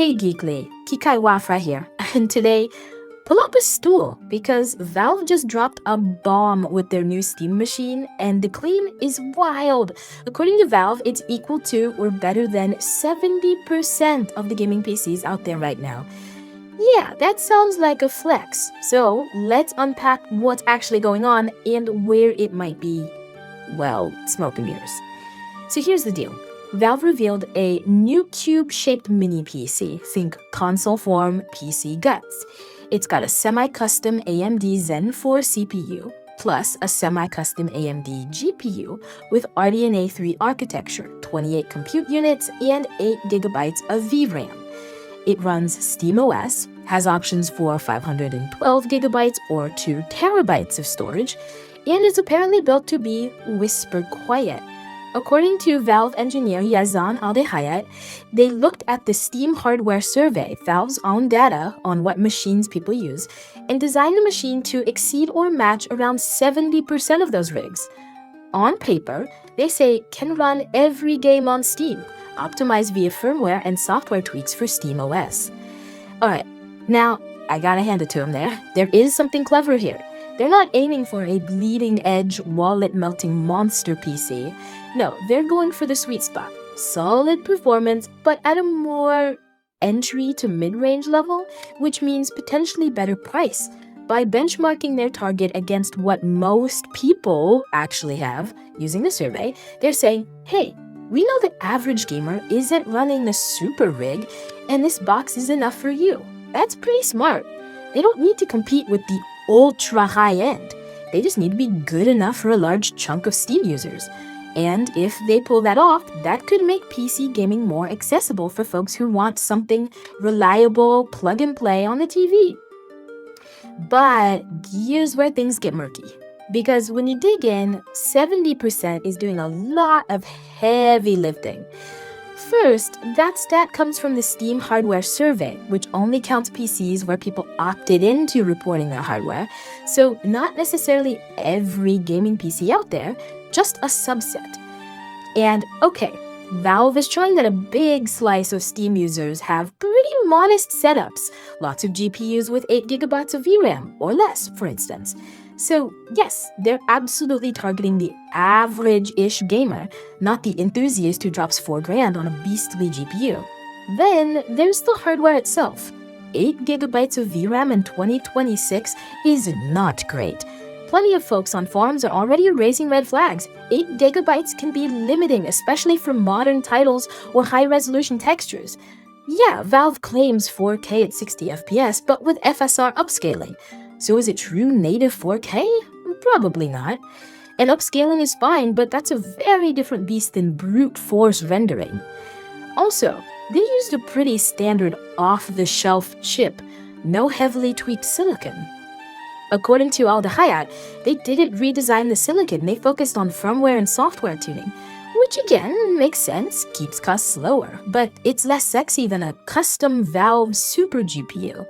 Hey Geekly, Kikai Wafra here, and today, pull up a stool because Valve just dropped a bomb with their new Steam machine, and the claim is wild. According to Valve, it's equal to or better than 70% of the gaming PCs out there right now. Yeah, that sounds like a flex. So let's unpack what's actually going on and where it might be, well, smoke and mirrors. So here's the deal. Valve revealed a new cube-shaped mini PC, think console form PC guts. It's got a semi-custom AMD Zen 4 CPU, plus a semi-custom AMD GPU with RDNA 3 architecture, 28 compute units, and 8 GB of VRAM. It runs SteamOS, has options for 512 GB or 2 TB of storage, and is apparently built to be whisper quiet. According to Valve engineer Yazan Aldehayat, they looked at the Steam hardware survey, Valve's own data on what machines people use, and designed the machine to exceed or match around 70% of those rigs. On paper, they say can run every game on Steam, optimized via firmware and software tweaks for SteamOS. Alright, now I gotta hand it to them there. There is something clever here. They're not aiming for a bleeding-edge, wallet-melting monster PC. No, they're going for the sweet spot. Solid performance, but at a more entry to mid-range level, which means potentially better price. By benchmarking their target against what most people actually have, using the survey, they're saying, hey, we know the average gamer isn't running the super rig, and this box is enough for you. That's pretty smart. They don't need to compete with the ultra high-end. They just need to be good enough for a large chunk of Steam users. And if they pull that off, that could make PC gaming more accessible for folks who want something reliable, plug-and-play on the TV. But here's where things get murky. Because when you dig in, 70% is doing a lot of heavy lifting. First, that stat comes from the Steam hardware survey, which only counts PCs where people opted into reporting their hardware, so not necessarily every gaming PC out there, just a subset. And okay, Valve is showing that a big slice of Steam users have pretty modest setups, lots of GPUs with 8 GB of VRAM, or less, for instance. So yes, they're absolutely targeting the average-ish gamer, not the enthusiast who drops $4,000 on a beastly GPU. Then there's the hardware itself. 8 GB of VRAM in 2026 is not great. Plenty of folks on forums are already raising red flags. 8 GB can be limiting, especially for modern titles or high-resolution textures. Yeah, Valve claims 4K at 60 FPS, but with FSR upscaling. So is it true native 4K? Probably not. And upscaling is fine, but that's a very different beast than brute force rendering. Also, they used a pretty standard off-the-shelf chip, no heavily tweaked silicon. According to Aldehayat, they didn't redesign the silicon, they focused on firmware and software tuning, which again makes sense, keeps costs lower, but it's less sexy than a custom Valve super GPU.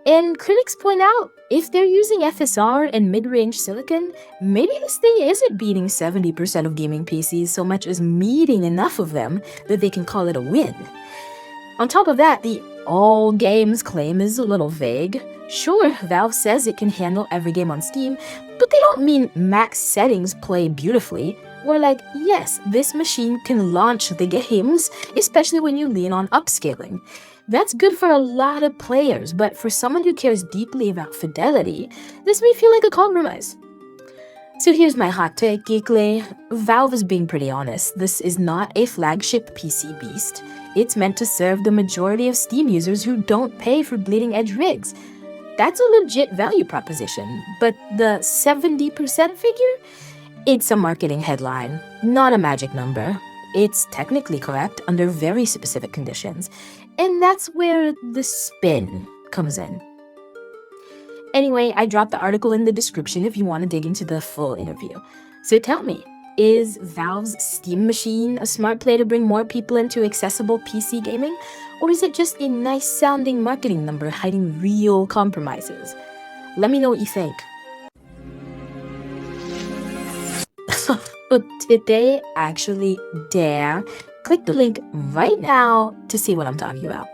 And critics point out, if they're using FSR and mid-range silicon, maybe this thing isn't beating 70% of gaming PCs so much as meeting enough of them that they can call it a win. On top of that, the all games claim is a little vague. Sure, Valve says it can handle every game on Steam, but they don't mean max settings play beautifully. Or like, yes, this machine can launch the games, especially when you lean on upscaling. That's good for a lot of players, but for someone who cares deeply about fidelity, this may feel like a compromise. So here's my hot take, Geekly. Valve is being pretty honest. This is not a flagship PC beast. It's meant to serve the majority of Steam users who don't pay for bleeding-edge rigs. That's a legit value proposition, but the 70% figure? It's a marketing headline, not a magic number. It's technically correct under very specific conditions, and that's where the spin comes in. Anyway, I dropped the article in the description if you want to dig into the full interview. So tell me, is Valve's Steam machine a smart play to bring more people into accessible PC gaming? Or is it just a nice-sounding marketing number hiding real compromises? Let me know what you think. But did they actually dare? Click the link right now to see what I'm talking about.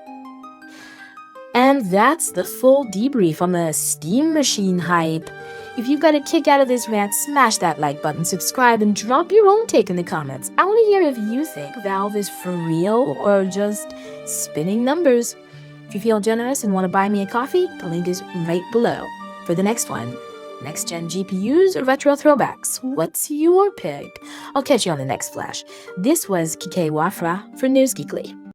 And that's the full debrief on the Steam Machine hype. If you got a kick out of this rant, smash that like button, subscribe, and drop your own take in the comments. I want to hear if you think Valve is for real or just spinning numbers. If you feel generous and want to buy me a coffee, the link is right below. For the next one, next-gen GPUs or retro throwbacks? What's your pick? I'll catch you on the next flash. This was Kikai Wafra for NewsGeekly.